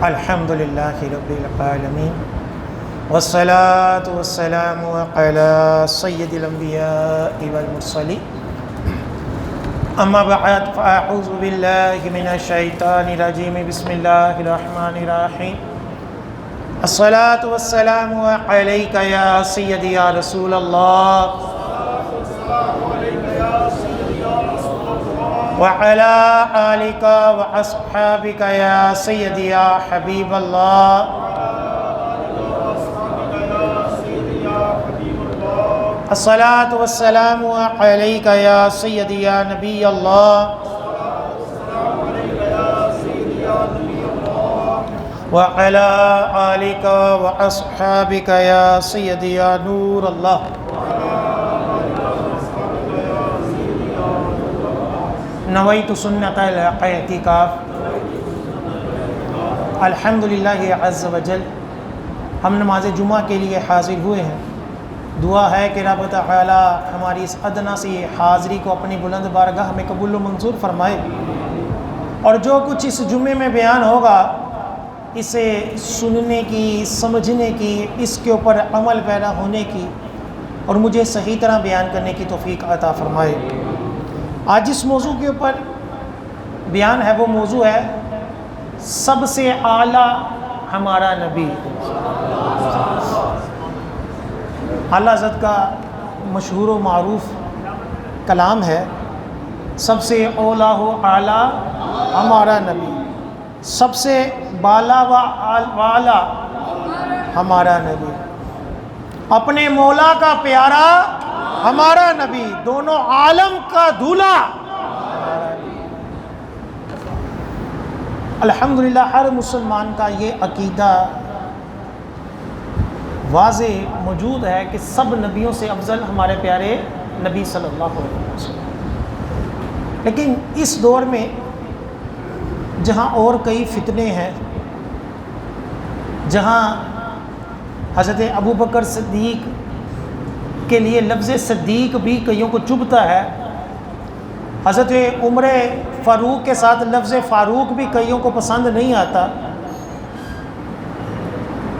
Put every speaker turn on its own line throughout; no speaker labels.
الحمد للہ رب العالمین والصلاة والسلام علی سید الانبیاء والمرسلین اما بعد فاعوذ باللہ من الشیطان الرجیم بسم اللہ الرحمن الرحیم الصلاة والسلام علیک یا سیدی یا رسول اللہ وعلى آلك وأصحابك يا سيدي يا حبيب الله الصلاة والسلام عليك يا سيدي يا نبي الله وعلى آلك وأصحابك يا سيدي يا نور الله نویت سنت الاعتکاف۔ الحمدللہ عز وجل ہم نماز جمعہ کے لیے حاضر ہوئے ہیں۔ دعا ہے کہ رب تعالی ہماری اس ادنا سی حاضری کو اپنی بلند بارگاہ میں قبول و منظور فرمائے، اور جو کچھ اس جمعے میں بیان ہوگا اسے سننے کی، سمجھنے کی، اس کے اوپر عمل پیدا ہونے کی اور مجھے صحیح طرح بیان کرنے کی توفیق عطا فرمائے۔ آج جس موضوع کے اوپر بیان ہے وہ موضوع ہے سب سے اعلیٰ ہمارا نبی۔ اعلیٰ حضرت کا مشہور و معروف کلام ہے، سب سے اولا و اعلیٰ ہمارا نبی، سب سے بالا و اعلیٰ ہمارا نبی، اپنے مولا کا پیارا ہمارا نبی، دونوں عالم کا دولہا۔ الحمدللہ ہر مسلمان کا یہ عقیدہ واضح موجود ہے کہ سب نبیوں سے افضل ہمارے پیارے نبی صلی اللہ علیہ وسلم۔ لیکن اس دور میں جہاں اور کئی فتنے ہیں، جہاں حضرت ابوبکر صدیق کے لیے لفظ صدیق بھی کئیوں کو چبھتا ہے، حضرت عمر فاروق کے ساتھ لفظ فاروق بھی کئیوں کو پسند نہیں آتا،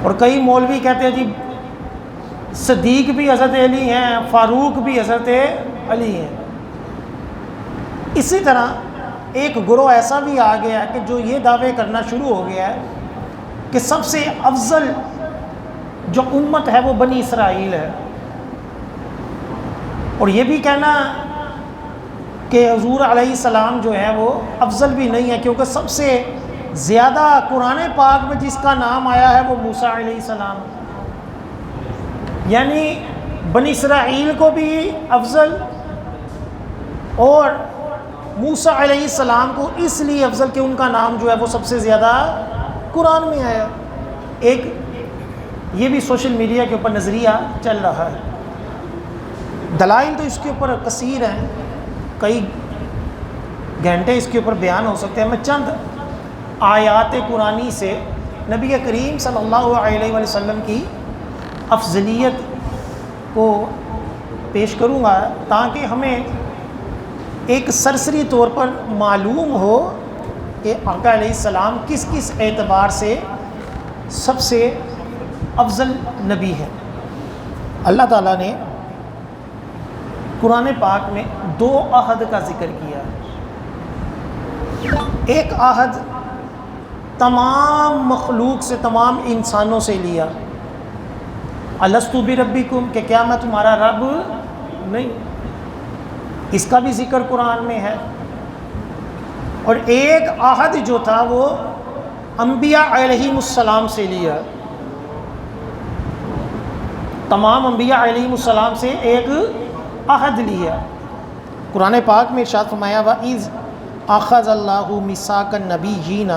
اور کئی مولوی کہتے ہیں جی صدیق بھی حضرت علی ہیں، فاروق بھی حضرت علی ہیں۔ اسی طرح ایک گروہ ایسا بھی آ گیا ہے کہ جو یہ دعوے کرنا شروع ہو گیا ہے کہ سب سے افضل جو امت ہے وہ بنی اسرائیل ہے، اور یہ بھی کہنا کہ حضور علیہ السلام جو ہے وہ افضل بھی نہیں ہے، کیونکہ سب سے زیادہ قرآن پاک میں جس کا نام آیا ہے وہ موسیٰ علیہ السلام، یعنی بنی اسرائیل کو بھی افضل اور موسیٰ علیہ السلام کو اس لیے افضل کہ ان کا نام جو ہے وہ سب سے زیادہ قرآن میں آیا۔ ایک یہ بھی سوشل میڈیا کے اوپر نظریہ چل رہا ہے، دلائل تو اس کے اوپر کثیر ہیں، کئی گھنٹے اس کے اوپر بیان ہو سکتے ہیں۔ میں چند آیات قرآنی سے نبی کریم صلی اللہ علیہ وسلم کی افضلیت کو پیش کروں گا تاکہ ہمیں ایک سرسری طور پر معلوم ہو کہ آقا علیہ السلام کس کس اعتبار سے سب سے افضل نبی ہے۔ اللہ تعالیٰ نے قرآن پاک میں دو عہد کا ذکر کیا ہے۔ ایک عہد تمام مخلوق سے، تمام انسانوں سے لیا، الستُ بربکم، کہ کیا میں تمہارا رب نہیں، اس کا بھی ذکر قرآن میں ہے۔ اور ایک عہد جو تھا وہ انبیاء علیہم السلام سے لیا، تمام انبیاء علیہم السلام سے ایک عہد لیا۔ قرآن پاک میں ارشاد فرمایا وَإِذْ أَخَذَ اللَّهُ مِيثَاقَ النَّبِيِّينَ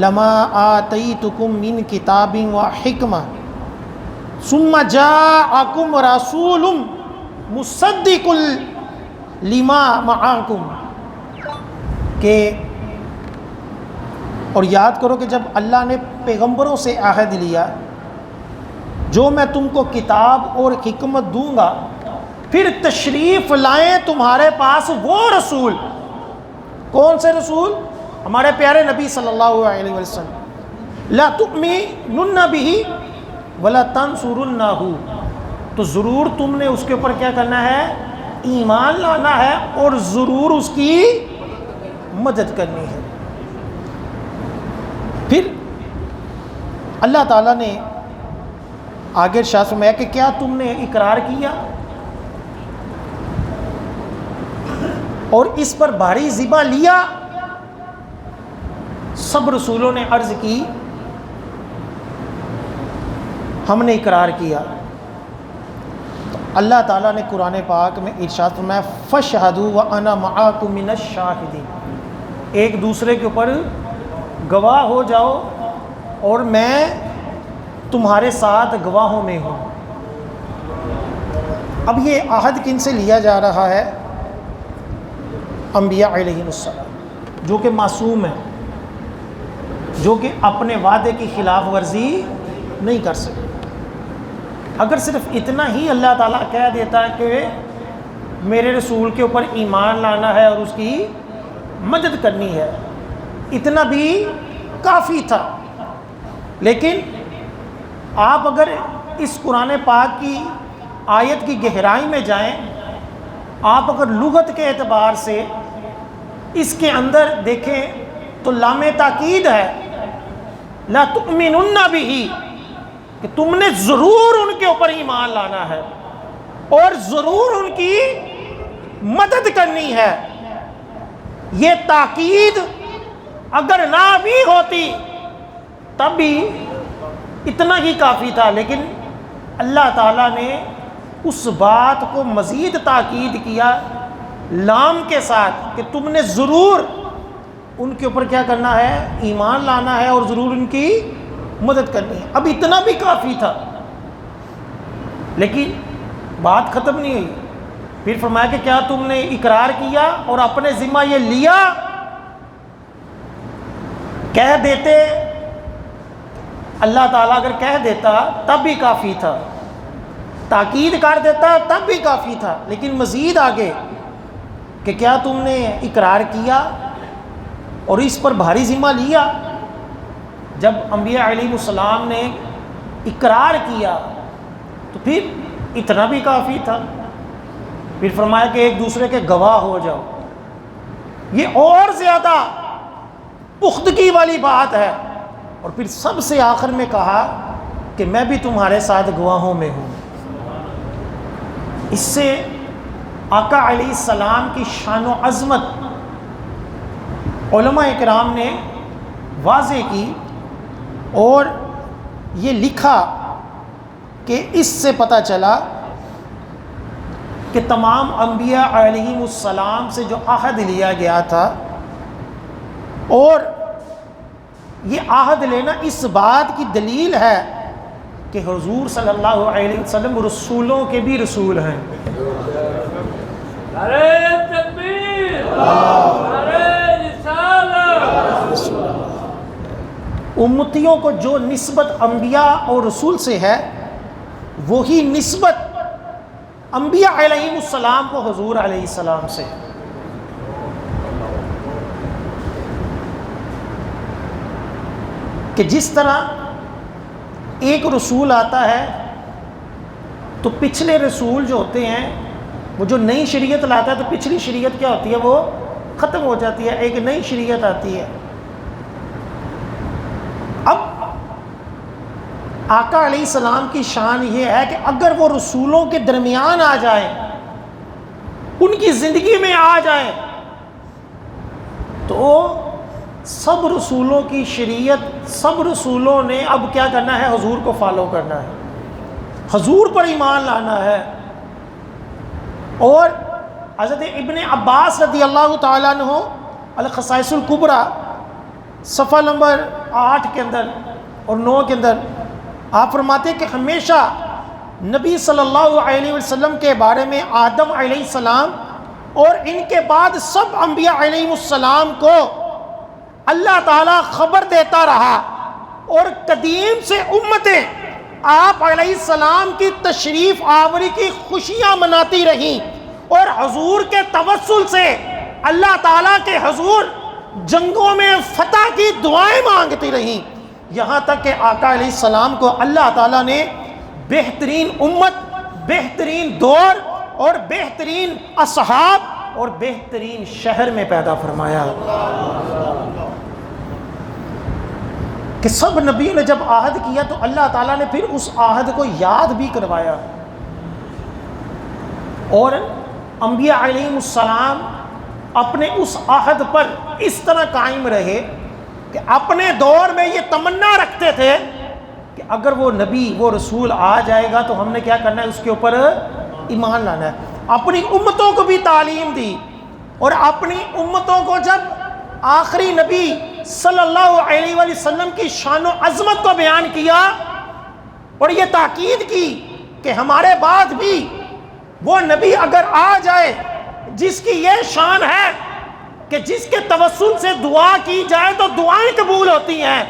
لَمَا آتَيْتُكُم مِّن كِتَابٍ وَحِكْمَةٍ ثُمَّ جَاءَكُمْ رَسُولٌ مُصَدِّقٌ لِمَا مَعَكُمْ، کہ اور یاد کرو کہ جب اللہ نے پیغمبروں سے عہد لیا جو میں تم کو کتاب اور حکمت دوں گا، پھر تشریف لائیں تمہارے پاس وہ رسول، کون سے رسول؟ ہمارے پیارے نبی صلی اللہ علیہ وسلم، لا تؤمنن به ولا تنصرنہ، تو ضرور تم نے اس کے اوپر کیا کرنا ہے؟ ایمان لانا ہے اور ضرور اس کی مدد کرنی ہے۔ پھر اللہ تعالیٰ نے آگے ارشاد فرمایا کہ کیا تم نے اقرار کیا اور اس پر بھاری ذمہ لیا؟ سب رسولوں نے عرض کی ہم نے اقرار کیا۔ تو اللہ تعالیٰ نے قرآن پاک میں ارشاد فرمایا فَاشْهَدُوا وَأَنَا مَعَكُم مِّنَ الشَّاهِدِينَ، ایک دوسرے کے اوپر گواہ ہو جاؤ اور میں تمہارے ساتھ گواہوں میں ہوں۔ اب یہ عہد کن سے لیا جا رہا ہے؟ انبیاء علیہم السلام، جو کہ معصوم ہیں، جو کہ اپنے وعدے کی خلاف ورزی نہیں کر سکتے۔ اگر صرف اتنا ہی اللہ تعالیٰ کہہ دیتا ہے کہ میرے رسول کے اوپر ایمان لانا ہے اور اس کی مدد کرنی ہے، اتنا بھی کافی تھا۔ لیکن آپ اگر اس قرآن پاک کی آیت کی گہرائی میں جائیں، آپ اگر لغت کے اعتبار سے اس کے اندر دیکھیں تو لام تاکید ہے، لا تؤمنن به، کہ تم نے ضرور ان کے اوپر ایمان لانا ہے اور ضرور ان کی مدد کرنی ہے۔ یہ تاکید اگر نہ بھی ہوتی تب بھی اتنا ہی کافی تھا، لیکن اللہ تعالیٰ نے اس بات کو مزید تاکید کیا لام کے ساتھ کہ تم نے ضرور ان کے اوپر کیا کرنا ہے؟ ایمان لانا ہے اور ضرور ان کی مدد کرنی ہے۔ اب اتنا بھی کافی تھا، لیکن بات ختم نہیں ہوئی۔ پھر فرمایا کہ کیا تم نے اقرار کیا اور اپنے ذمہ یہ لیا؟ کہہ دیتے اللہ تعالیٰ، اگر کہہ دیتا تب بھی کافی تھا، تاکید کر دیتا تب بھی کافی تھا، لیکن مزید آگے کہ کیا تم نے اقرار کیا اور اس پر بھاری ذمہ لیا؟ جب انبیاء علیہ السلام نے اقرار کیا تو پھر اتنا بھی کافی تھا۔ پھر فرمایا کہ ایک دوسرے کے گواہ ہو جاؤ، یہ اور زیادہ پختگی والی بات ہے۔ اور پھر سب سے آخر میں کہا کہ میں بھی تمہارے ساتھ گواہوں میں ہوں۔ اس سے آقا علیہ السلام کی شان و عظمت علماء اکرام نے واضح کی اور یہ لکھا کہ اس سے پتہ چلا کہ تمام انبیاء علیہم السلام سے جو عہد لیا گیا تھا، اور یہ عہد لینا اس بات کی دلیل ہے کہ حضور صلی اللہ علیہ وسلم رسولوں کے بھی رسول ہیں۔
نعرہ تکبیر، نعرہ رسالت۔
امتیوں کو جو نسبت انبیاء اور رسول سے ہے وہی نسبت انبیاء علیہ السلام کو حضور علیہ السلام سے۔ کہ جس طرح ایک رسول آتا ہے تو پچھلے رسول جو ہوتے ہیں وہ جو نئی شریعت لاتا ہے تو پچھلی شریعت کیا ہوتی ہے؟ وہ ختم ہو جاتی ہے، ایک نئی شریعت آتی ہے۔ اب آقا علیہ السلام کی شان یہ ہے کہ اگر وہ رسولوں کے درمیان آ جائیں، ان کی زندگی میں آ جائیں، تو سب رسولوں کی شریعت، سب رسولوں نے اب کیا کرنا ہے؟ حضور کو فالو کرنا ہے، حضور پر ایمان لانا ہے۔ اور حضرت ابن عباس رضی اللہ تعالیٰ عنہ الخصائص الکبریٰ صفحہ نمبر 8 کے اندر اور 9 کے اندر آپ فرماتے ہیں کہ ہمیشہ نبی صلی اللہ علیہ وسلم کے بارے میں آدم علیہ السلام اور ان کے بعد سب انبیاء علیہ السلام کو اللہ تعالیٰ خبر دیتا رہا، اور قدیم سے امتیں آپ علیہ السلام کی تشریف آوری کی خوشیاں مناتی رہیں، اور حضور کے توسل سے اللہ تعالیٰ کے حضور جنگوں میں فتح کی دعائیں مانگتی رہیں۔ یہاں تک کہ آقا علیہ السلام کو اللہ تعالیٰ نے بہترین امت، بہترین دور اور بہترین اصحاب اور بہترین شہر میں پیدا فرمایا کہ سب نبیوں نے جب عہد کیا تو اللہ تعالیٰ نے پھر اس عہد کو یاد بھی کروایا، اور انبیاء علیہ السلام اپنے اس عہد پر اس طرح قائم رہے کہ اپنے دور میں یہ تمنا رکھتے تھے کہ اگر وہ نبی، وہ رسول آ جائے گا تو ہم نے کیا کرنا ہے، اس کے اوپر ایمان لانا ہے۔ اپنی امتوں کو بھی تعلیم دی، اور اپنی امتوں کو جب آخری نبی صلی اللہ علیہ وآلہ وسلم کی شان و عظمت کو بیان کیا اور یہ تاکید کی کہ ہمارے بعد بھی وہ نبی اگر آ جائے جس کی یہ شان ہے کہ جس کے توسل سے دعا کی جائے تو دعائیں قبول ہوتی ہیں،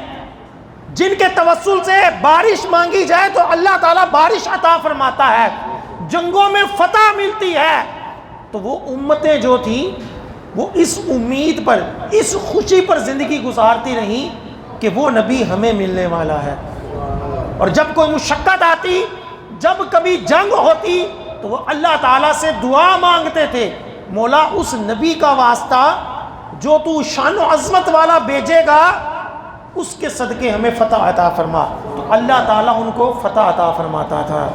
جن کے توسل سے بارش مانگی جائے تو اللہ تعالیٰ بارش عطا فرماتا ہے، جنگوں میں فتح ملتی ہے، تو وہ امتیں جو تھیں وہ اس امید پر، اس خوشی پر زندگی گزارتی رہیں کہ وہ نبی ہمیں ملنے والا ہے۔ اور جب کوئی مشقت آتی، جب کبھی جنگ ہوتی تو وہ اللہ تعالیٰ سے دعا مانگتے تھے، مولا اس نبی کا واسطہ جو تو شان و عظمت والا بھیجے گا اس کے صدقے ہمیں فتح عطا فرما، تو اللہ تعالیٰ ان کو فتح عطا فرماتا تھا۔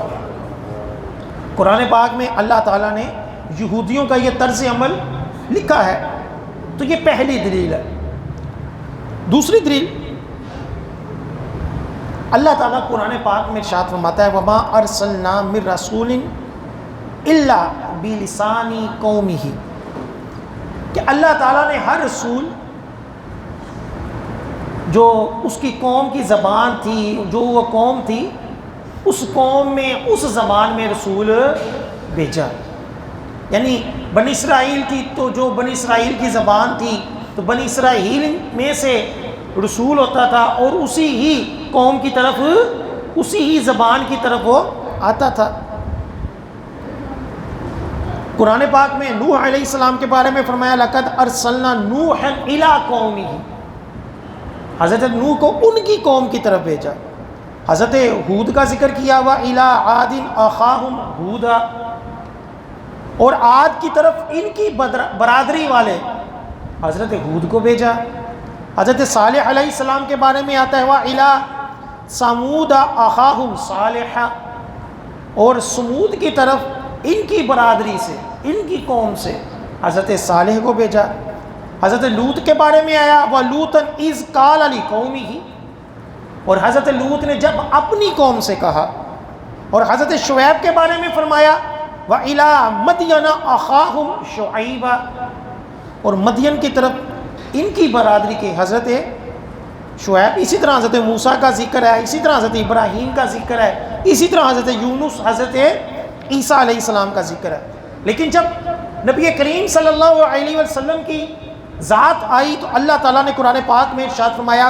قرآن پاک میں اللہ تعالیٰ نے یہودیوں کا یہ طرز عمل لکھا ہے، تو یہ پہلی دلیل ہے۔ دوسری دلیل، اللہ تعالیٰ قرآن پاک میں ارشاد فرماتا ہے وَمَا أَرْسَلْنَا مِن رَسُولٍ إِلَّا بِلِسَانِ قَوْمِهِ، کہ اللہ تعالیٰ نے ہر رسول جو اس کی قوم کی زبان تھی، جو وہ قوم تھی اس قوم میں اس زبان میں رسول بھیجا، یعنی بنی اسرائیل کی تو جو بنی اسرائیل کی زبان تھی تو بنی اسرائیل میں سے رسول ہوتا تھا اور اسی ہی قوم کی طرف، اسی ہی زبان کی طرف وہ آتا تھا۔ قرآن پاک میں نوح علیہ السلام کے بارے میں فرمایا لَقَدْ أَرْسَلْنَا نُوحًا إِلَىٰ قَوْمِهِ، حضرت نوح کو ان کی قوم کی طرف بھیجا۔ حضرت ہود کا ذکر کیا ہوا إِلَىٰ عَادٍ أَخَاهُمْ هُودًا، اور عاد کی طرف ان کی برادری والے حضرت ہود کو بھیجا۔ حضرت صالح علیہ السلام کے بارے میں آتا ہے وَإِلَىٰ ثَمُودَ أَخَاهُمْ صَالِحًا، اور سمود کی طرف ان کی برادری سے، ان کی قوم سے حضرت صالح کو بھیجا۔ حضرت لوط کے بارے میں آیا وَلُوطًا إِذْ قَالَ لِقَوْمِهِ، اور حضرت لوط نے جب اپنی قوم سے کہا۔ اور حضرت شعیب کے بارے میں فرمایا وَإِلَىٰ مَدْيَنَ أَخَاهُمْ شُعَيْبًا، اور مدین کی طرف ان کی برادری کے حضرت شعیب۔ اسی طرح حضرت موسیٰ کا ذکر ہے، اسی طرح حضرت ابراہیم کا ذکر ہے، اسی طرح حضرت یونس، حضرت عیسیٰ علیہ السلام کا ذکر ہے۔ لیکن جب نبی کریم صلی اللہ علیہ وسلم کی ذات آئی تو اللہ تعالیٰ نے قرآن پاک میں ارشاد فرمایا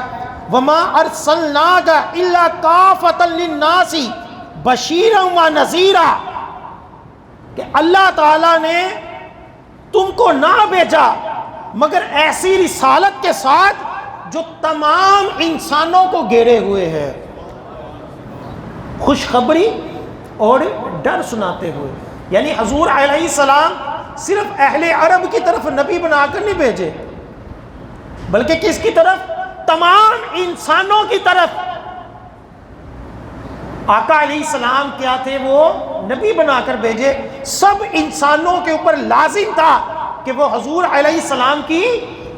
وَمَا أَرْسَلْنَاكَ إِلَّا كَافَةً لِلنَّاسِ بَشِيرًا وَنَذِيرًا، کہ اللہ تعالیٰ نے تم کو نہ بھیجا مگر ایسی رسالت کے ساتھ جو تمام انسانوں کو گھیرے ہوئے ہے، خوشخبری اور ڈر سناتے ہوئے۔ یعنی حضور علیہ السلام صرف اہل عرب کی طرف نبی بنا کر نہیں بھیجے، بلکہ کس کی طرف؟ تمام انسانوں کی طرف۔ آقا علیہ السلام کیا تھے؟ وہ نبی بنا کر بھیجے۔ سب انسانوں کے اوپر لازم تھا کہ وہ حضور علیہ السلام کی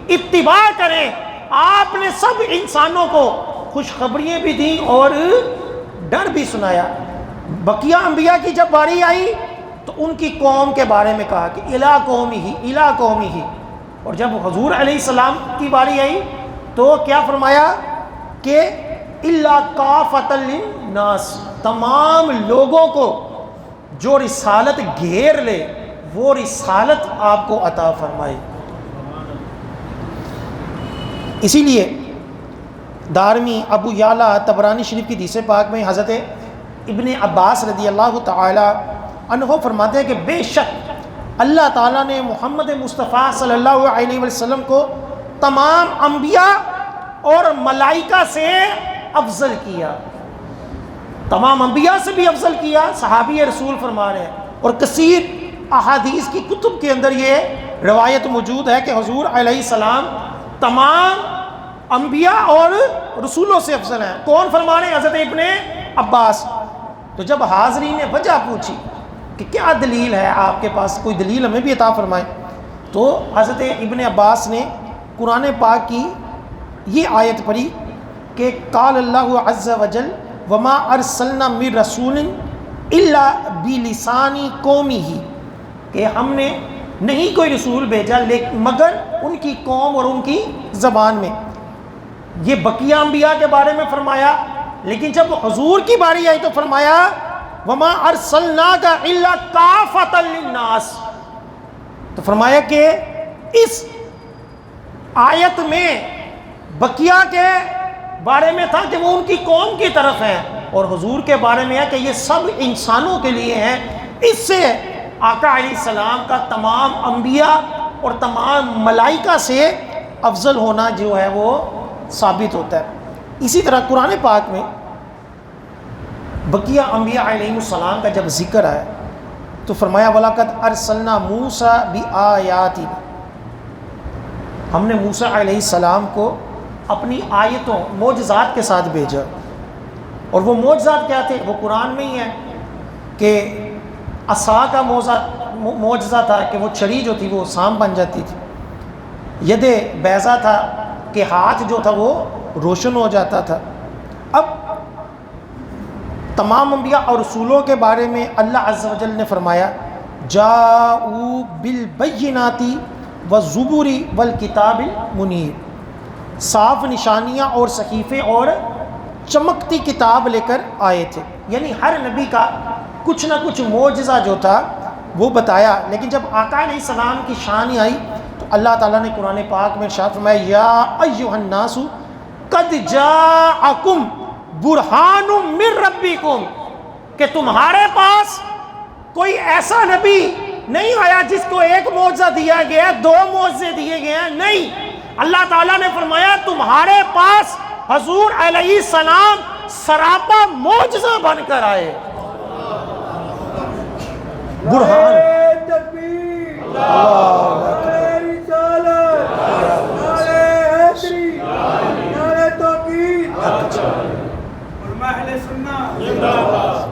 اتباع کریں۔ آپ نے سب انسانوں کو خوشخبریاں بھی دیں اور ڈر بھی سنایا۔ بقیہ انبیاء کی جب باری آئی تو ان کی قوم کے بارے میں کہا کہ اِلیٰ قومِهِ اِلیٰ قومِهِ، اور جب حضور علیہ السلام کی باری آئی تو کیا فرمایا کہ اِلَّا كَافَةً لِلنَّاسِ، تمام لوگوں کو جو رسالت گھیر لے وہ رسالت آپ کو عطا فرمائی۔ اسی لیے دارمی، ابو یعلا، طبرانی شریف کی حدیث پاک میں حضرت ابن عباس رضی اللہ تعالی عنہ فرماتے ہیں کہ بے شک اللہ تعالیٰ نے محمد مصطفیٰ صلی اللہ علیہ وسلم کو تمام انبیاء اور ملائکہ سے افضل کیا، تمام انبیاء سے بھی افضل کیا، صحابی رسول فرما رہے ہیں۔ اور کثیر احادیث کی کتب کے اندر یہ روایت موجود ہے کہ حضور علیہ السلام تمام انبیاء اور رسولوں سے افضل ہیں۔ کون فرما رہے ہیں؟ حضرت ابن عباس۔ تو جب حاضرین نے وجہ پوچھی کہ کیا دلیل ہے آپ کے پاس، کوئی دلیل ہمیں بھی عطا فرمائیں، تو حضرت ابن عباس نے قرآن پاک کی یہ آیت پڑھی کہ قال اللہ عز وجل وما ارسلنا من رسول الا بلسان قومہ، کہ ہم نے نہیں کوئی رسول بھیجا مگر ان کی قوم اور ان کی زبان میں۔ یہ بقیہ انبیاء کے بارے میں فرمایا، لیکن جب حضور کی باری آئی تو فرمایا وما ارسلناک الا کافۃ للناس۔ تو فرمایا کہ اس آیت میں بقیہ کے بارے میں تھا کہ وہ ان کی قوم کی طرف ہیں، اور حضور کے بارے میں ہے کہ یہ سب انسانوں کے لیے ہیں۔ اس سے آقا علیہ السلام کا تمام انبیاء اور تمام ملائکہ سے افضل ہونا جو ہے وہ ثابت ہوتا ہے۔ اسی طرح قرآن پاک میں بقیہ انبیاء علیہ السلام کا جب ذکر ہے تو فرمایا وَلَقَدْ أَرْسَلْنَا مُوسَىٰ بِآيَاتِنَا، ہم نے موسیٰ علیہ السلام کو اپنی آیتوں معجزات کے ساتھ بھیجا، اور وہ معجزات کیا تھے؟ وہ قرآن میں ہی ہے کہ عصا کا معجزہ تھا کہ وہ چھڑی جو تھی وہ سام بن جاتی تھی، ید بیضا تھا کہ ہاتھ جو تھا وہ روشن ہو جاتا تھا۔ اب تمام انبیاء اور رسولوں کے بارے میں اللہ عز و جل نے فرمایا جاءوا بالبینات والزبر والکتاب المنیر، صاف نشانیاں اور صحیفے اور چمکتی کتاب لے کر آئے تھے، یعنی ہر نبی کا کچھ نہ کچھ معجزہ جو تھا وہ بتایا۔ لیکن جب آقا علیہ السلام کی شان آئی تو اللہ تعالیٰ نے قرآن پاک میں ارشاد فرمایا یا ایھا الناس قد جاءکم برہان من ربکم، کہ تمہارے پاس کوئی ایسا نبی نہیں آیا جس کو ایک معجزہ دیا گیا ہے، دو معجزے دیے گئے ہیں، نہیں، اللہ تعالیٰ نے فرمایا تمہارے پاس حضور علیہ السلام سراپا معجزہ بن کر آئے۔ برہان،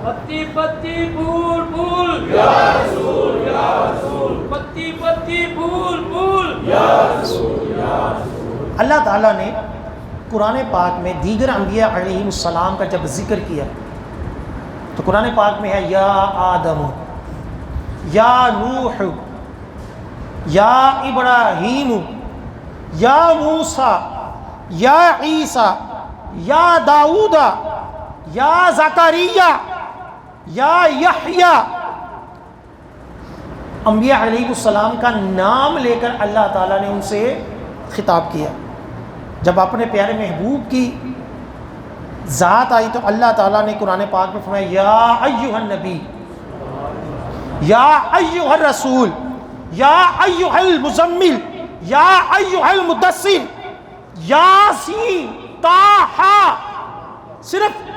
پتی پتی پھول پھول یا رسول یا رسول، پتی پتی پھول پھول یا رسول یا رسول۔
اللہ تعالیٰ نے قرآن پاک میں دیگر انبیاء علیہ السلام کا جب ذکر کیا تو قرآن پاک میں ہے یا آدم، یا نوح، یا ابراہیم، یا موسیٰ، یا عیسیٰ، یا داؤد، یا زکریا، یا یحییٰ۔ انبیاء علیہ السلام کا نام لے کر اللہ تعالیٰ نے ان سے خطاب کیا۔ جب اپنے پیارے محبوب کی ذات آئی تو اللہ تعالیٰ نے قرآن پاک میں فرمایا یا ایھا النبی، یا ایھا الرسول، یا ایھا المزمل، یا ایھا المدثر، یاسین، طٰہٰ۔ صرف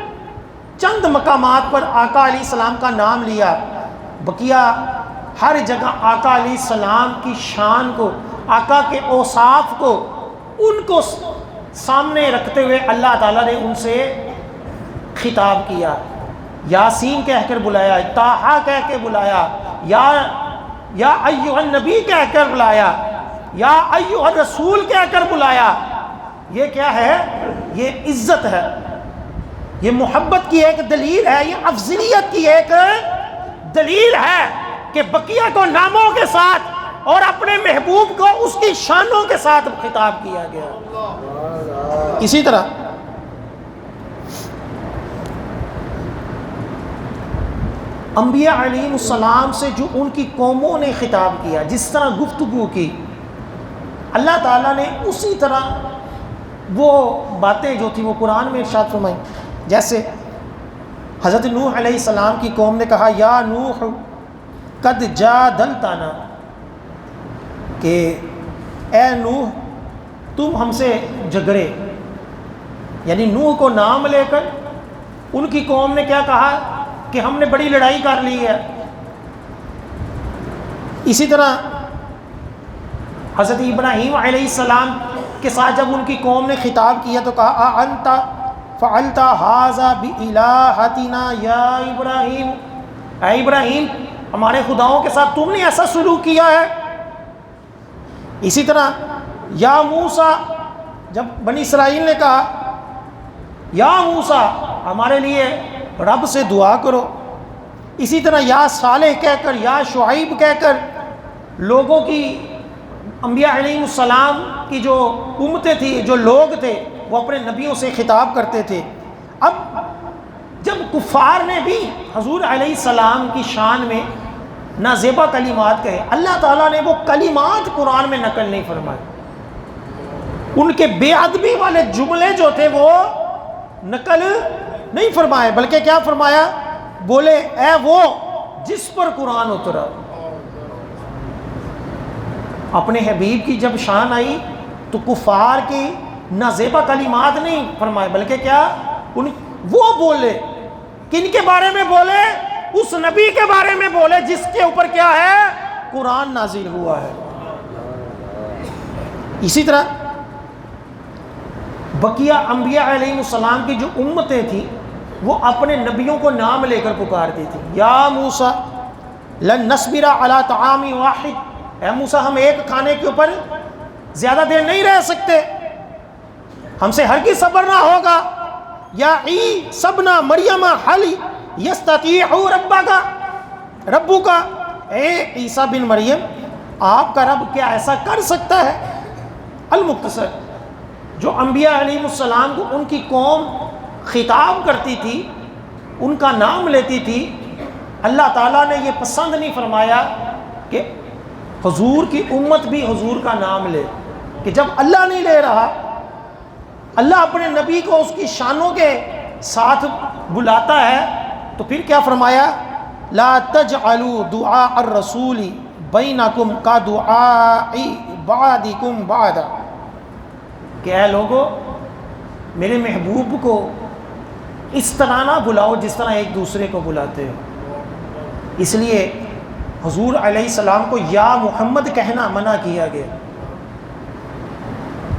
چند مقامات پر آقا علیہ السلام کا نام لیا، بقیہ ہر جگہ آقا علیہ السلام کی شان کو، آقا کے اوصاف کو، ان کو سامنے رکھتے ہوئے اللہ تعالیٰ نے ان سے خطاب کیا۔ یاسین کہہ کر بلایا، طٰہٰ کہہ کے بلایا، یا ایھا النبی کہہ کر بلایا، یا ایھا الرسول کہہ کر بلایا۔ یہ کیا ہے؟ یہ عزت ہے، یہ محبت کی ایک دلیل ہے، یہ افضلیت کی ایک دلیل ہے کہ بقیہ کو ناموں کے ساتھ اور اپنے محبوب کو اس کی شانوں کے ساتھ خطاب کیا گیا۔ اسی طرح انبیاء علیہ السلام سے جو ان کی قوموں نے خطاب کیا، جس طرح گفتگو کی، اللہ تعالیٰ نے اسی طرح وہ باتیں جو تھی وہ قرآن میں ارشاد فرمائیں۔ جیسے حضرت نوح علیہ السلام کی قوم نے کہا یا نوح قد جادلتنا، کہ اے نوح تم ہم سے جھگڑے، یعنی نوح کو نام لے کر ان کی قوم نے کیا کہا کہ ہم نے بڑی لڑائی کر لی ہے. اسی طرح حضرت ابراہیم علیہ السلام کے ساتھ جب ان کی قوم نے خطاب کیا تو کہا انت فعلت ھذا بِإِلَٰهَتِنَا یا ابراہیم، اے ابراہیم ہمارے خداؤں کے ساتھ تم نے ایسا سلوک کیا ہے. اسی طرح یا موسیٰ، جب بنی اسرائیل نے کہا یا موسیٰ ہمارے لیے رب سے دعا کرو. اسی طرح یا صالح کہہ کر، یا شعیب کہہ کر لوگوں کی، انبیاء علیہ السلام کی جو امتیں تھیں، جو لوگ تھے، وہ اپنے نبیوں سے خطاب کرتے تھے. اب جب کفار نے بھی حضور علیہ السلام کی شان میں نازیبا کلمات کہے، اللہ تعالیٰ نے وہ کلمات قرآن میں نقل نہیں فرمائے. ان کے بے ادبی والے جملے جو تھے وہ نقل نہیں فرمائے، بلکہ کیا فرمایا؟ بولے اے وہ جس پر قرآن اترا. اپنے حبیب کی جب شان آئی تو کفار کی نازیبا کلمات نہیں فرمائے، بلکہ کیا وہ بولے. کن کے بارے میں بولے؟ اس نبی کے بارے میں بولے جس کے اوپر کیا ہے؟ قرآن نازل ہوا ہے. اسی طرح بقیہ انبیاء علیہ السلام کی جو امتیں تھیں وہ اپنے نبیوں کو نام لے کر پکارتی تھی. یا موسیٰ لن نصبر علی طعام واحد، اے موسیٰ ہم ایک کھانے کے اوپر زیادہ دیر نہیں رہ سکتے، ہم سے ہرگز صبر نہ ہوگا. یا عیسی ابن مریم حل یستطیع ربک، اے عیسیٰ بن مریم آپ کا رب کیا ایسا کر سکتا ہے؟ المختصر، جو انبیاء علیہ السلام کو ان کی قوم خطاب کرتی تھی، ان کا نام لیتی تھی، اللہ تعالیٰ نے یہ پسند نہیں فرمایا کہ حضور کی امت بھی حضور کا نام لے. کہ جب اللہ نہیں لے رہا، اللہ اپنے نبی کو اس کی شانوں کے ساتھ بلاتا ہے، تو پھر کیا فرمایا؟ لا تجعلوا دعاء الرسول بینکم کدعاء بعضکم بعضا، کہ اے لوگو میرے محبوب کو اس طرح نہ بلاؤ جس طرح ایک دوسرے کو بلاتے ہو. اس لیے حضور علیہ السلام کو یا محمد کہنا منع کیا گیا.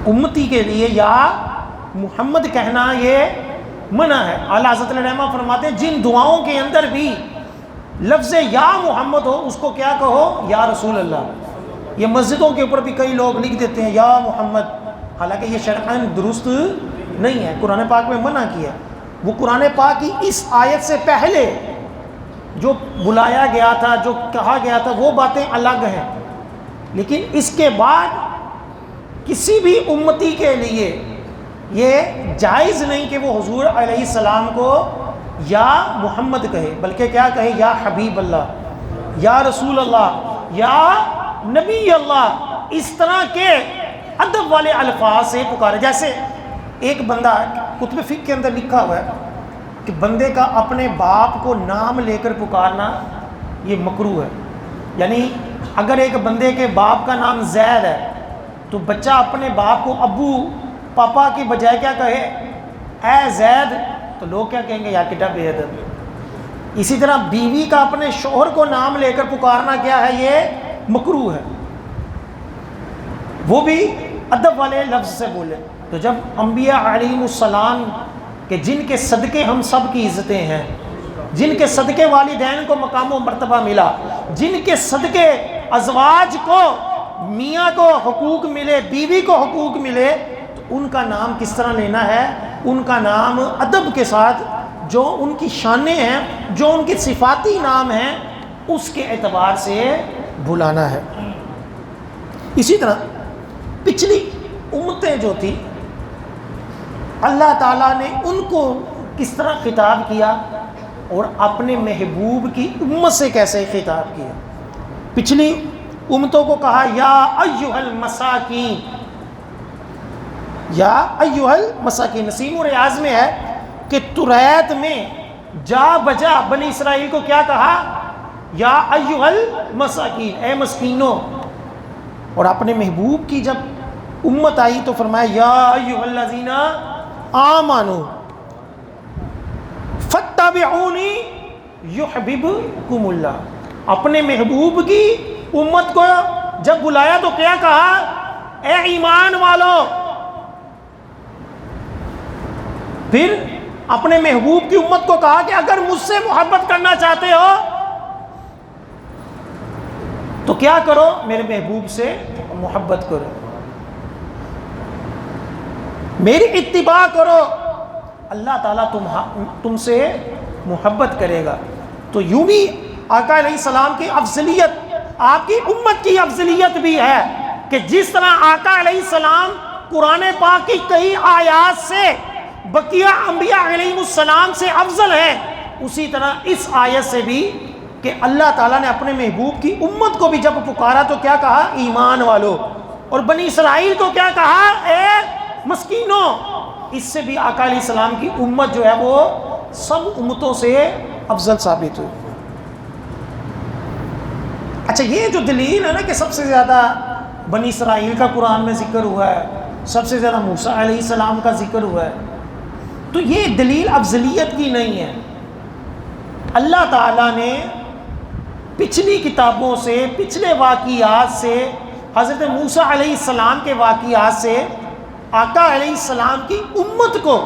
امتی کے لیے یا محمد کہنا یہ منع ہے. اعلیٰ حضرت رحمہ فرماتے ہیں جن دعاؤں کے اندر بھی لفظ یا محمد ہو اس کو کیا کہو؟ یا رسول اللہ. یہ مسجدوں کے اوپر بھی کئی لوگ لکھ دیتے ہیں یا محمد، حالانکہ یہ شرعاً درست نہیں ہے، قرآن پاک میں منع کیا. وہ قرآن پاک کی اس آیت سے پہلے جو بلایا گیا تھا، جو کہا گیا تھا، وہ باتیں الگ ہیں. لیکن اس کے بعد کسی بھی امتی کے لیے یہ جائز نہیں کہ وہ حضور علیہ السلام کو یا محمد کہے، بلکہ کیا کہے؟ یا حبیب اللہ، یا رسول اللہ، یا نبی اللہ. اس طرح کے ادب والے الفاظ سے پکارے. جیسے ایک بندہ، کتب فقہ کے اندر لکھا ہوا ہے کہ بندے کا اپنے باپ کو نام لے کر پکارنا یہ مکروہ ہے. یعنی اگر ایک بندے کے باپ کا نام زید ہے تو بچہ اپنے باپ کو ابو پاپا کی بجائے کیا کہے؟ اے زید، تو لوگ کیا کہیں گے؟ یا کٹا بے ادب. اسی طرح بیوی کا اپنے شوہر کو نام لے کر پکارنا کیا ہے؟ یہ مکروہ ہے. وہ بھی ادب والے لفظ سے بولے. تو جب انبیاء علیہ السلام کہ جن کے صدقے ہم سب کی عزتیں ہیں، جن کے صدقے والدین کو مقام و مرتبہ ملا، جن کے صدقے ازواج کو، میاں کو حقوق ملے، بیوی کو حقوق ملے، تو ان کا نام کس طرح لینا ہے؟ ان کا نام ادب کے ساتھ، جو ان کی شانیں ہیں، جو ان کی صفاتی نام ہیں، اس کے اعتبار سے بلانا ہے. اسی طرح پچھلی امتیں جو تھی، اللہ تعالیٰ نے ان کو کس طرح خطاب کیا اور اپنے محبوب کی امت سے کیسے خطاب کیا. پچھلی امتوں کو کہا یا ایھا المساکین، یا ایھا المساکین. نسیم و ریاض میں ہے کہ تریت میں جا بجا بنی اسرائیل کو کیا کہا؟ یا ایھا المساکین، اے مسکینوں. اور اپنے محبوب کی جب امت آئی تو فرمایا یا ایھا الذین آمنو فاتبعونی یحببکم اللہ. اپنے محبوب کی امت کو جب بلایا تو کیا کہا؟ اے ایمان والو. پھر اپنے محبوب کی امت کو کہا کہ اگر مجھ سے محبت کرنا چاہتے ہو تو کیا کرو؟ میرے محبوب سے محبت کرو، میری اتباع کرو، اللہ تعالیٰ تم سے محبت کرے گا. تو یوں بھی آقا علیہ السلام کی افضلیت آپ کی امت کی افضلیت بھی ہے کہ جس طرح آقا علیہ السلام قرآن پاک کی کئی آیات سے بقیہ انبیاء علیہ السلام سے افضل ہیں، اسی طرح اس آیت سے بھی کہ اللہ تعالیٰ نے اپنے محبوب کی امت کو بھی جب پکارا تو کیا کہا؟ ایمان والو. اور بنی اسرائیل کو کیا کہا؟ اے مسکینوں. اس سے بھی آقا علیہ السلام کی امت جو ہے وہ سب امتوں سے افضل ثابت ہوئی. اچھا، یہ جو دلیل ہے نا کہ سب سے زیادہ بنی اسرائیل کا قرآن میں ذکر ہوا ہے، سب سے زیادہ موسیٰ علیہ السلام کا ذکر ہوا ہے، تو یہ دلیل افضلیت کی نہیں ہے. اللہ تعالیٰ نے پچھلی کتابوں سے، پچھلے واقعات سے، حضرت موسیٰ علیہ السلام کے واقعات سے آقا علیہ السلام کی امت کو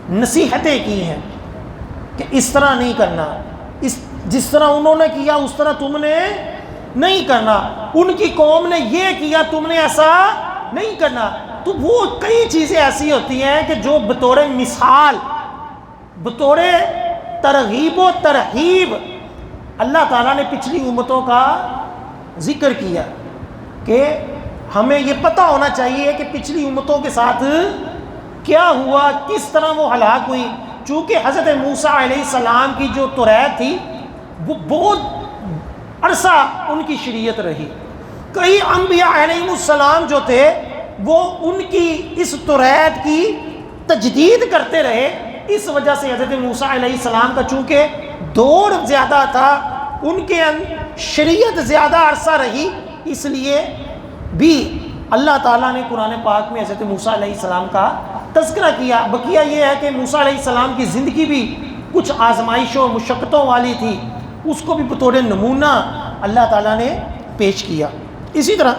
نصیحتیں کی ہیں کہ اس طرح نہیں کرنا، جس طرح انہوں نے کیا اس طرح تم نے نہیں کرنا، ان کی قوم نے یہ کیا تم نے ایسا نہیں کرنا. تو وہ کئی چیزیں ایسی ہوتی ہیں کہ جو بطور مثال، بطور ترغیب و ترہیب اللہ تعالیٰ نے پچھلی امتوں کا ذکر کیا کہ ہمیں یہ پتہ ہونا چاہیے کہ پچھلی امتوں کے ساتھ کیا ہوا، کس طرح وہ ہلاک ہوئی. چونکہ حضرت موسیٰ علیہ السلام کی جو توریت تھی وہ بہت عرصہ ان کی شریعت رہی. کئی انبیاء علیہ السلام جو تھے وہ ان کی اس توریت کی تجدید کرتے رہے. اس وجہ سے حضرت موسیٰ علیہ السلام کا چونکہ دور زیادہ تھا، ان کے شریعت زیادہ عرصہ رہی، اس لیے بھی اللہ تعالیٰ نے قرآن پاک میں حضرت موسیٰ علیہ السلام کا تذکرہ کیا. بقیہ یہ ہے کہ موسیٰ علیہ السلام کی زندگی بھی کچھ آزمائشوں مشقتوں والی تھی، اس کو بھی بطور نمونہ اللہ تعالیٰ نے پیش کیا. اسی طرح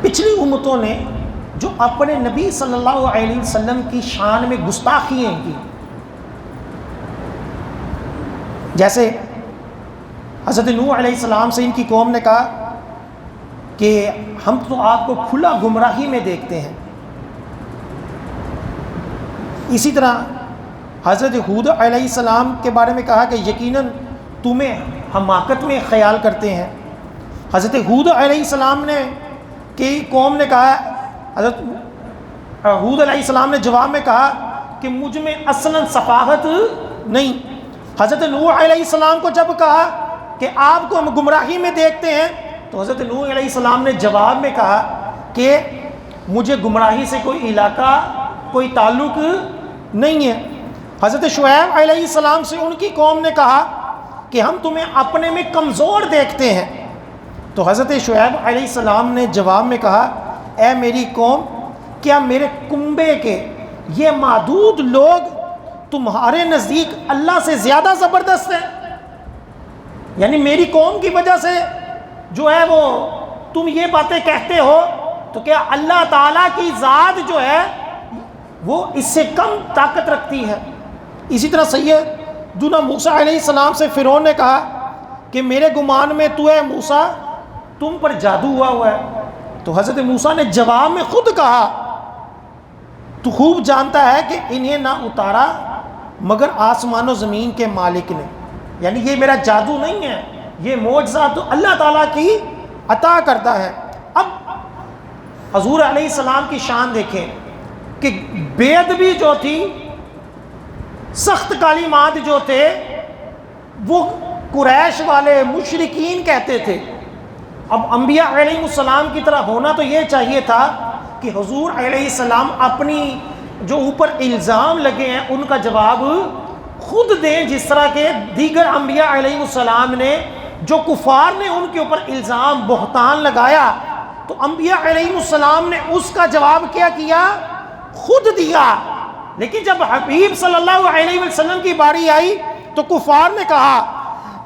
پچھلی امتوں نے جو اپنے نبی صلی اللہ علیہ وسلم کی شان میں گستاخیاں کی، جیسے حضرت نوح علیہ السلام سے ان کی قوم نے کہا کہ ہم تو آپ کو کھلا گمراہی میں دیکھتے ہیں. اسی طرح حضرت ہود علیہ السلام کے بارے میں کہا کہ یقیناً تمہیں حماقت میں خیال کرتے ہیں. حضرت ہود علیہ السلام نے کی قوم نے کہا، حضرت ہود علیہ السلام نے جواب میں کہا کہ مجھ میں اصلاً سفاہت نہیں. حضرت نوح علیہ السلام کو جب کہا کہ آپ کو ہم گمراہی میں دیکھتے ہیں تو حضرت نوح علیہ السلام نے جواب میں کہا کہ مجھے گمراہی سے کوئی علاقہ، کوئی تعلق نہیں ہے. حضرت شعیب علیہ السلام سے ان کی قوم نے کہا کہ ہم تمہیں اپنے میں کمزور دیکھتے ہیں تو حضرت شعیب علیہ السلام نے جواب میں کہا، اے میری قوم، کیا میرے کنبے کے یہ معدود لوگ تمہارے نزدیک اللہ سے زیادہ زبردست ہیں؟ یعنی میری قوم کی وجہ سے جو ہے وہ تم یہ باتیں کہتے ہو، تو کیا اللہ تعالیٰ کی ذات جو ہے وہ اس سے کم طاقت رکھتی ہے؟ اسی طرح سیدنا موسیٰ علیہ السلام سے فرعون نے کہا کہ میرے گمان میں تو اے موسیٰ تم پر جادو ہوا ہے. تو حضرت موسیٰ نے جواب میں خود کہا، تو خوب جانتا ہے کہ انہیں نہ اتارا مگر آسمان و زمین کے مالک نے. یعنی یہ میرا جادو نہیں ہے، یہ معجزہ تو اللہ تعالیٰ کی عطا کرتا ہے. اب حضور علیہ السلام کی شان دیکھیں کہ بے ادبی جو تھی، سخت کلمات جو تھے، وہ قریش والے مشرکین کہتے تھے. اب انبیاء علیہ السلام کی طرح ہونا تو یہ چاہیے تھا کہ حضور علیہ السلام اپنی جو اوپر الزام لگے ہیں ان کا جواب خود دیں، جس طرح کہ دیگر انبیاء علیہ السلام نے، جو کفار نے ان کے اوپر الزام بہتان لگایا تو انبیاء علیہ السلام نے اس کا جواب کیا کیا؟ خود دیا. لیکن جب حبیب صلی اللہ علیہ وسلم کی باری آئی تو کفار نے کہا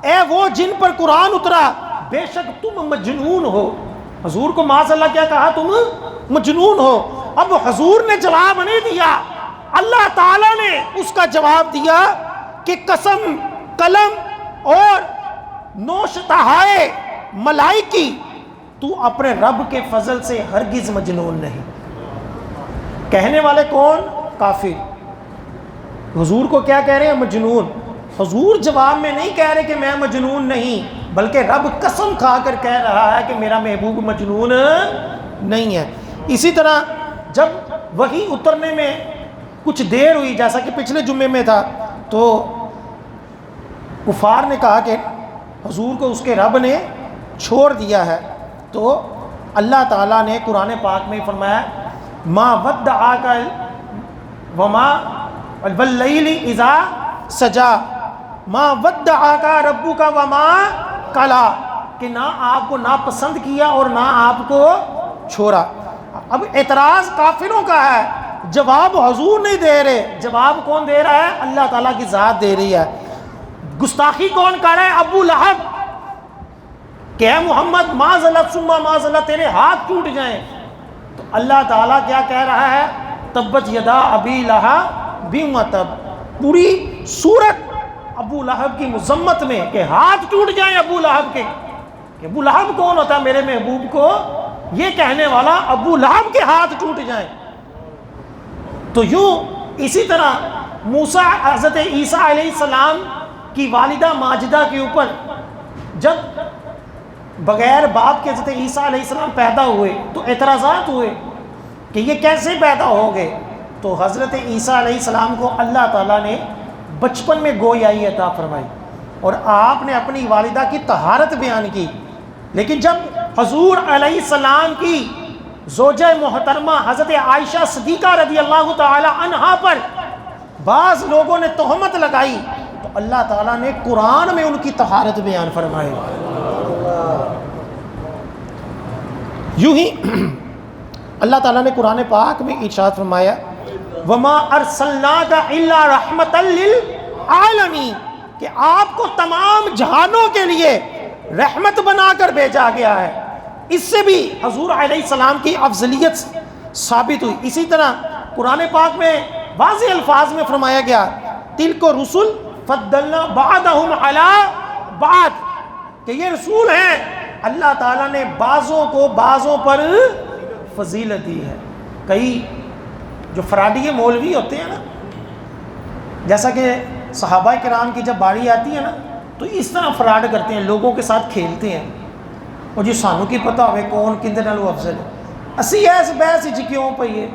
اے وہ جن پر قرآن اترا بے شک تم مجنون ہو. حضور کو معاذ اللہ کیا کہا؟ تم مجنون ہو. اب حضور نے جواب نہیں دیا، اللہ تعالیٰ نے اس کا جواب دیا کہ قسم قلم اور نوشتہائے ملائکی تو اپنے رب کے فضل سے ہرگز مجنون نہیں. کہنے والے کون؟ کافر. حضور کو کیا کہہ رہے ہیں؟ مجنون. حضور جواب میں نہیں کہہ رہے کہ میں مجنون نہیں، بلکہ رب قسم کھا کر کہہ رہا ہے کہ میرا محبوب مجنون نہیں ہے. اسی طرح جب وحی اترنے میں کچھ دیر ہوئی، جیسا کہ پچھلے جمعے میں تھا، تو کفار نے کہا کہ حضور کو اس کے رب نے چھوڑ دیا ہے. تو اللہ تعالیٰ نے قرآن پاک میں فرمایا ما ودعاک وما واللیل اذا سجا ما ودعاک ربک وما قلا، کہ نہ آپ کو ناپسند کیا اور نہ آپ کو چھوڑا. اب اعتراض کافروں کا ہے، جواب حضور نہیں دے رہے، جواب کون دے رہا ہے؟ اللہ تعالیٰ کی ذات دے رہی ہے. گستاخی کون کر رہا ہے؟ ابو لہب، کہ اے محمد معاذ اللہ ثم معاذ اللہ تیرے ہاتھ ٹوٹ جائیں. تو اللہ تعالیٰ کیا کہہ رہا ہے؟ تبت یدا ابی لہب وتب. پوری سورت ابو لہب کی مذمت میں کہ ہاتھ ٹوٹ جائیں ابو لہب کے. کہ ابو لہب کون ہوتا ہے میرے محبوب کو یہ کہنے والا؟ ابو لہب کے ہاتھ ٹوٹ جائیں. تو یوں اسی طرح موسیٰ حضرت عیسیٰ علیہ السلام کی والدہ ماجدہ کے اوپر جب بغیر باپ کے حضرت عیسیٰ علیہ السلام پیدا ہوئے تو اعتراضات ہوئے کہ یہ کیسے پیدا ہو گئے. تو حضرت عیسیٰ علیہ السلام کو اللہ تعالیٰ نے بچپن میں گویائی عطا فرمائی اور آپ نے اپنی والدہ کی طہارت بیان کی. لیکن جب حضور علیہ السلام کی زوجہ محترمہ حضرت عائشہ صدیقہ رضی اللہ تعالی عنہا پر بعض لوگوں نے تہمت لگائی تو اللہ تعالیٰ نے قرآن میں ان کی طہارت بیان فرمائی. یوں ہی اللہ تعالیٰ نے قرآن پاک میں ارشاد فرمایا وما ارسلناک الا رحمتا للعالمین، کہ آپ کو تمام جہانوں کے لیے رحمت بنا کر بھیجا گیا ہے. اس سے بھی حضور علیہ السلام کی افضلیت ثابت ہوئی. اسی طرح قرآن پاک میں واضح الفاظ میں فرمایا گیا تلک رسل فضلنا بعضهم علی بعض، کہ یہ رسول ہیں اللہ تعالیٰ نے بعضوں کو بعضوں پر فضیلت دی ہے. کئی جو فراڈی مولوی ہوتے ہیں نا، جیسا کہ صحابہ کرام کی جب باری آتی ہے نا تو اس طرح فراڈ کرتے ہیں، لوگوں کے ساتھ کھیلتے ہیں. اور جی سانو کی پتہ ہوئے کون کندے نالوں افضل ہے، اسی ایس بحث جی کیوں پئیے،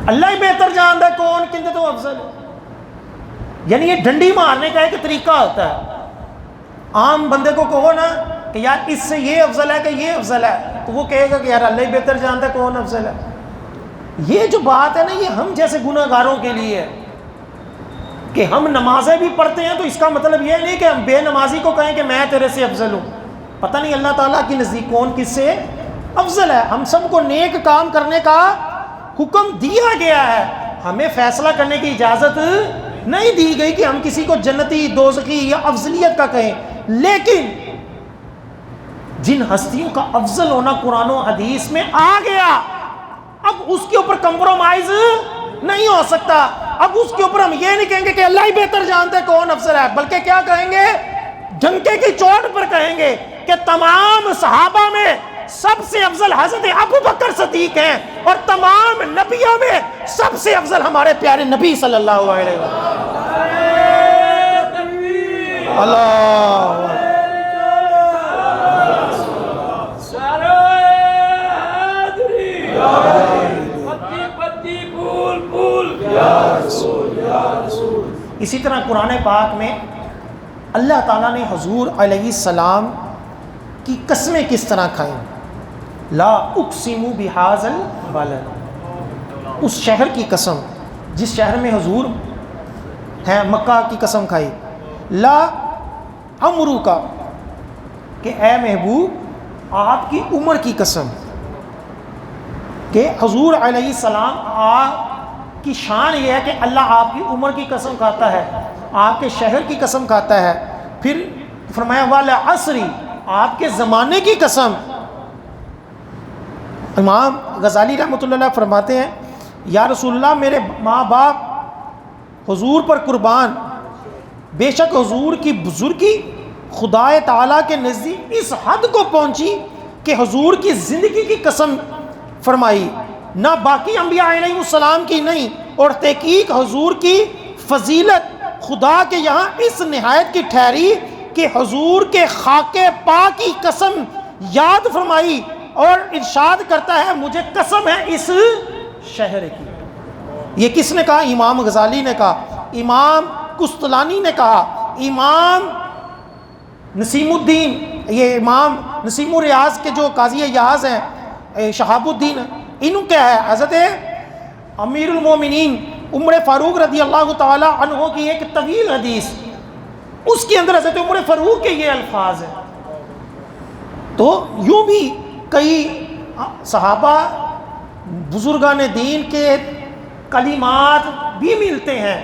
اللہ ہی بہتر جانتا ہے کون کندے تو افضل ہے. یعنی یہ ڈنڈی مارنے کا ایک طریقہ ہوتا ہے. عام بندے کو کہو نا کہ یار اس سے یہ افضل ہے کہ یہ افضل ہے، تو وہ کہے گا کہ یار اللہ ہی بہتر جانتا ہے کون افضل ہے. یہ جو بات ہے نا یہ ہم جیسے گناہ گاروں کے لیے ہے کہ ہم نمازیں بھی پڑھتے ہیں تو اس کا مطلب یہ نہیں کہ ہم بے نمازی کو کہیں کہ میں تیرے سے افضل ہوں. پتہ نہیں اللہ تعالیٰ کی نزدیک کون کس سے افضل ہے. ہم سب کو نیک کام کرنے کا حکم دیا گیا ہے، ہمیں فیصلہ کرنے کی اجازت نہیں دی گئی کہ ہم کسی کو جنتی دوزخی یا افضلیت کا کہیں. لیکن جن ہستیوں کا افضل ہونا قرآن و حدیث میں آ گیا اب اس کے اوپر کمپرومائز نہیں ہو سکتا. اب اس کے اوپر ہم یہ نہیں کہیں گے کہ اللہ ہی بہتر جانتے ہیں کون افضل ہے، بلکہ کیا کہیں گے؟ ڈنکے کی چوٹ پر کہیں گے کہ تمام صحابہ میں سب سے افضل حضرت ابو بکر صدیق ہیں اور تمام نبیوں میں سب سے افضل ہمارے پیارے نبی صلی اللہ علیہ وسلم. اللہ اسی طرح قرآن پاک میں اللہ تعالیٰ نے حضور علیہ السلام کی قسمیں کس طرح کھائیں. لا اقسم بہذا البلد، اس شہر کی قسم جس شہر میں حضور ہیں، مکہ کی قسم کھائی. لا امرو کا، کہ اے محبوب آپ کی عمر کی قسم کہ حضور علیہ السلام آپ کی شان یہ ہے کہ اللہ آپ کی عمر کی قسم کھاتا ہے، آپ کے شہر کی قسم کھاتا ہے. پھر فرمایا والعصری، آپ کے زمانے کی قسم. امام غزالی رحمۃ اللہ علیہ فرماتے ہیں یا رسول اللہ میرے ماں باپ حضور پر قربان، بے شک حضور کی بزرگی خدا تعالیٰ کے نزدیک اس حد کو پہنچی کہ حضور کی زندگی کی قسم فرمائی، نہ باقی انبیاء علیہ السلام کی نہیں. اور تحقیق حضور کی فضیلت خدا کے یہاں اس نہایت کی ٹھہری کہ حضور کے خاک پاک کی قسم یاد فرمائی اور ارشاد کرتا ہے مجھے قسم ہے اس شہر کی. یہ کس نے کہا؟ امام غزالی نے کہا، امام قسطلانی نے کہا، امام نسیم الدین، یہ امام نسیم الریاض کے جو قاضی یاز ہیں شہاب الدین، انہوں کیا ہے حضرت امیر المومنین عمر فاروق رضی اللہ تعالی عنہ کی ایک طویل حدیث، اس کے اندر حضرت عمر فاروق کے یہ الفاظ ہیں. تو یوں بھی کئی صحابہ بزرگان دین کے کلمات بھی ملتے ہیں.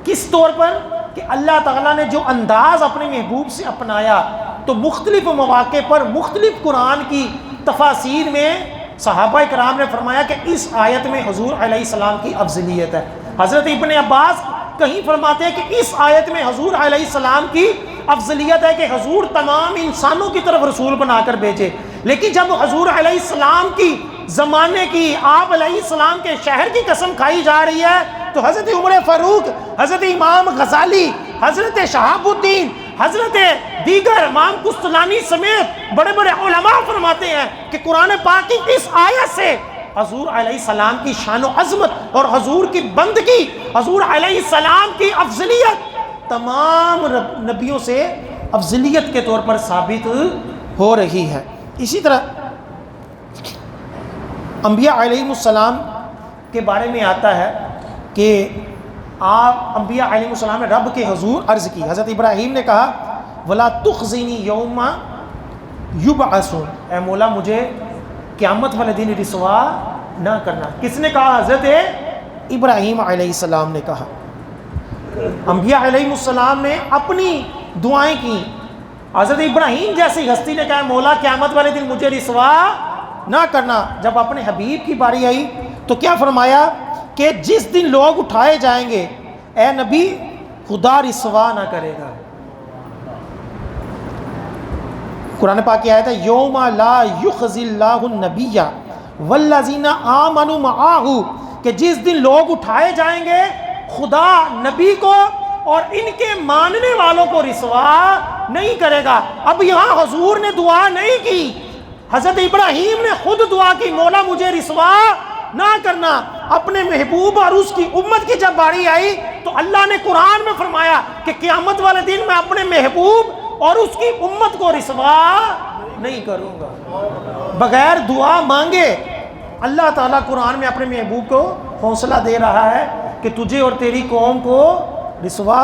کس طور پر کہ اللہ تعالیٰ نے جو انداز اپنے محبوب سے اپنایا، تو مختلف مواقع پر مختلف قرآن کی تفاسیر میں صحابہ کرام نے فرمایا کہ اس آیت میں حضور علیہ السلام کی افضلیت ہے. حضرت ابن عباس کہیں فرماتے ہیں کہ اس آیت میں حضور علیہ السلام کی افضلیت ہے کہ حضور تمام انسانوں کی طرف رسول بنا کر بھیجے. لیکن جب حضور علیہ السلام کی زمانے کی، آپ علیہ السلام کے شہر کی قسم کھائی جا رہی ہے، تو حضرت عمر فاروق، حضرت امام غزالی، حضرت شہاب الدین، حضرت دیگر امام قسطلانی سمیت بڑے بڑے علماء فرماتے ہیں کہ قرآن پاک کی اس آیت سے حضور علیہ السلام کی شان و عظمت اور حضور کی بندگی، حضور علیہ السلام کی افضلیت تمام نبیوں سے افضلیت کے طور پر ثابت ہو رہی ہے. اسی طرح انبیاء علیہ السلام کے بارے میں آتا ہے کہ آپ انبیاء علیہ السلام نے رب کے حضور عرض کی. حضرت ابراہیم نے کہا وَلَا تُخْزِنِي يَوْمَ يُبْعَثُونَ، اے مولا مجھے قیامت والے دن رسوا نہ کرنا. کس نے کہا؟ حضرت ابراہیم علیہ السلام نے کہا. انبیاء علیہ السلام نے اپنی دعائیں کی. حضرت ابراہیم جیسی ہستی نے کہا مولا قیامت والے دن مجھے رسوا نہ کرنا. جب اپنے حبیب کی باری آئی تو کیا فرمایا کہ جس دن لوگ اٹھائے جائیں گے اے نبی خدا رسوا نہ کرے گا. قرآن پاک کی آیت ہے یوم لا یخزی اللہ النبی والذین آمنوا معہ، کہ جس دن لوگ اٹھائے جائیں گے خدا نبی کو اور ان کے ماننے والوں کو رسوا نہیں کرے گا. اب یہاں حضور نے دعا نہیں کی، حضرت ابراہیم نے خود دعا کی مولا مجھے رسوا نہ کرنا. اپنے محبوب اور اس کی امت کی جب باری آئی تو اللہ نے قرآن میں فرمایا کہ قیامت والے دن میں اپنے محبوب اور اس کی امت کو رسوا نہیں کروں گا. بغیر دعا مانگے اللہ تعالیٰ قرآن میں اپنے محبوب کو حوصلہ دے رہا ہے کہ تجھے اور تیری قوم کو رسوا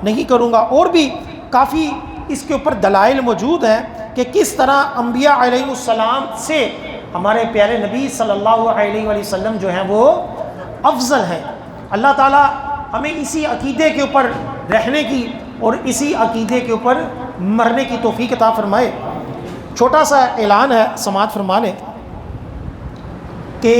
نہیں کروں گا. اور بھی کافی اس کے اوپر دلائل موجود ہیں کہ کس طرح انبیاء علیہ السلام سے ہمارے پیارے نبی صلی اللہ علیہ وآلہ وسلم جو ہیں وہ افضل ہیں. اللہ تعالیٰ ہمیں اسی عقیدے کے اوپر رہنے کی اور اسی عقیدے کے اوپر مرنے کی توفیق عطا فرمائے. چھوٹا سا اعلان ہے، سماعت فرما لیں کہ